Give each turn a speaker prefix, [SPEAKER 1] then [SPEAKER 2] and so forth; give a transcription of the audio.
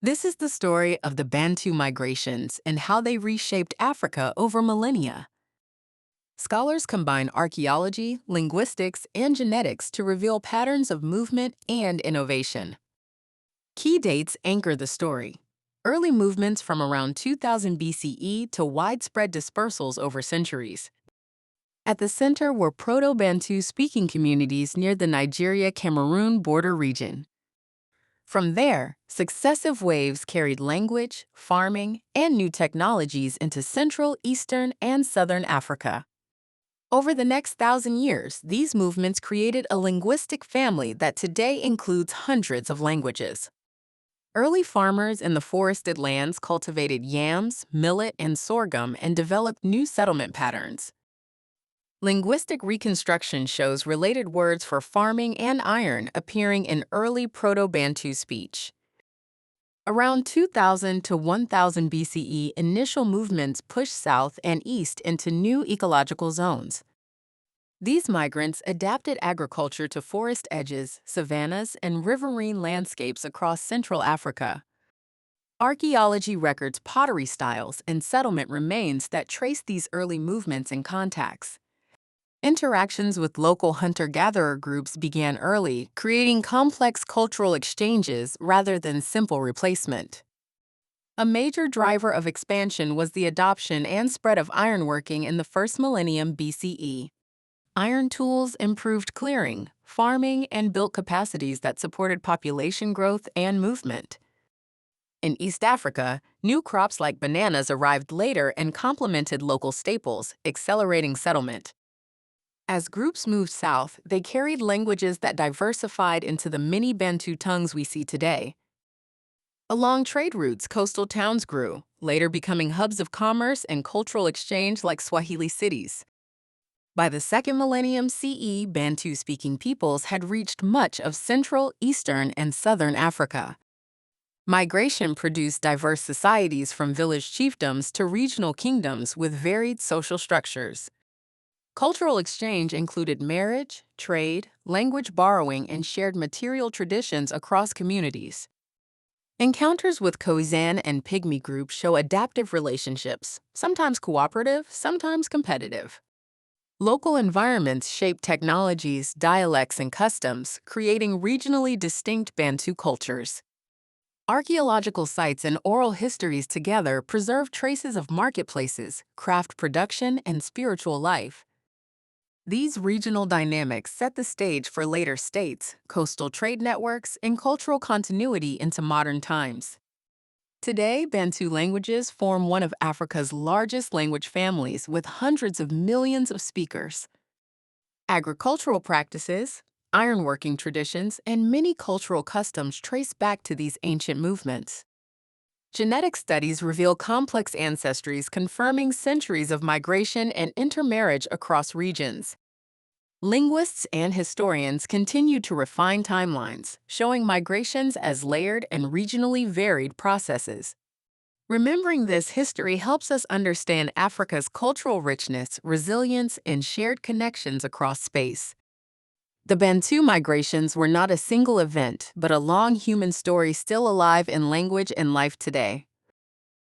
[SPEAKER 1] This is the story of the Bantu migrations and how they reshaped Africa over millennia. Scholars combine archaeology, linguistics, and genetics to reveal patterns of movement and innovation. Key dates anchor the story. Early movements from around 2000 BCE to widespread dispersals over centuries. At the center were Proto-Bantu speaking communities near the Nigeria-Cameroon border region. From there, successive waves carried language, farming, and new technologies into Central, Eastern, and Southern Africa. Over the next 1,000 years, these movements created a linguistic family that today includes hundreds of languages. Early farmers in the forested lands cultivated yams, millet, and sorghum and developed new settlement patterns. Linguistic reconstruction shows related words for farming and iron appearing in early Proto-Bantu speech. Around 2000 to 1000 BCE, initial movements pushed south and east into new ecological zones. These migrants adapted agriculture to forest edges, savannas, and riverine landscapes across Central Africa. Archaeology records pottery styles and settlement remains that trace these early movements and contacts. Interactions with local hunter-gatherer groups began early, creating complex cultural exchanges rather than simple replacement. A major driver of expansion was the adoption and spread of ironworking in the first millennium BCE. Iron tools improved clearing, farming, and built capacities that supported population growth and movement. In East Africa, new crops like bananas arrived later and complemented local staples, accelerating settlement. As groups moved south, they carried languages that diversified into the many Bantu tongues we see today. Along trade routes, coastal towns grew, later becoming hubs of commerce and cultural exchange like Swahili cities. By the second millennium CE, Bantu-speaking peoples had reached much of Central, Eastern, and Southern Africa. Migration produced diverse societies from village chiefdoms to regional kingdoms with varied social structures. Cultural exchange included marriage, trade, language borrowing, and shared material traditions across communities. Encounters with Khoisan and Pygmy groups show adaptive relationships, sometimes cooperative, sometimes competitive. Local environments shape technologies, dialects, and customs, creating regionally distinct Bantu cultures. Archaeological sites and oral histories together preserve traces of marketplaces, craft production, and spiritual life. These regional dynamics set the stage for later states, coastal trade networks, and cultural continuity into modern times. Today, Bantu languages form one of Africa's largest language families with hundreds of millions of speakers. Agricultural practices, ironworking traditions, and many cultural customs trace back to these ancient movements. Genetic studies reveal complex ancestries confirming centuries of migration and intermarriage across regions. Linguists and historians continue to refine timelines, showing migrations as layered and regionally varied processes. Remembering this history helps us understand Africa's cultural richness, resilience, and shared connections across space. The Bantu migrations were not a single event, but a long human story still alive in language and life today.